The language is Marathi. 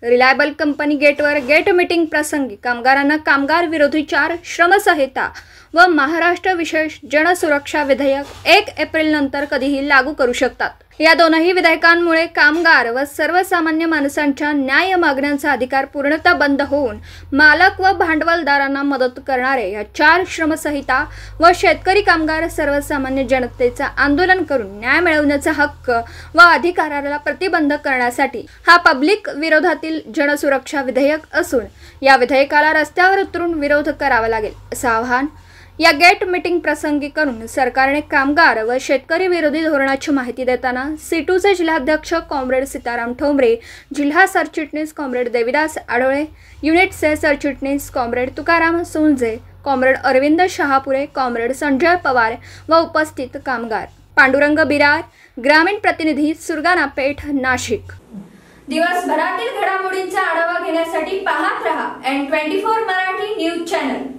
रिलायबल कंपनी गेटवर गेट मीटिंग प्रसंगी कामगारांना कामगार विरोधी 4 श्रमसंहिता व महाराष्ट्र विशेष जनसुरक्षा विधेयक 1 एप्रिल नंतर कधीही लागू करू शकतात। या दोनही विधेयकांमुळे कामगार व सर्वसामान्य माणसांच्या न्याय मागण्यांचा अधिकार पूर्णतः बंद होऊन मालक व भांडवलदारांना मदत करणारे या 4 श्रमसंहिता व शेतकरी कामगार सर्वसामान्य जनतेचा आंदोलन करून न्याय मिळवण्याचा हक्क व अधिकाराला प्रतिबंध करण्यासाठी हा पब्लिक विरोधातील जनसुरक्षा विधेयक असून या विधेयकाला रस्त्यावर उतरून विरोध करावा लागेल असं आवाहन या गेट मीटिंग प्रसंगी करून सरकारने कामगार व शेतकरी विरोधी धोरणाची माहिती देताना C2चे जिल्हाध्यक्ष कॉम्रेड सीताराम ठोंबरे, जिल्हा सरचिटणीस कॉम्रेड देविदास आडोळे, युनिटचे सरचिटणीस comrade Tukaram Sonje, comrade Arvind Shahapure, comrade Sanjay Pawar व उपस्थित कामगार। पांडुरंग बिरार, ग्रामीण प्रतिनिधी, सुरगाणा पेठ, नाशिक। दिवसभरातील घडामोडींचा आढावा घेण्यासाठी पाहत रहा N24 मराठी न्यूज चॅनल।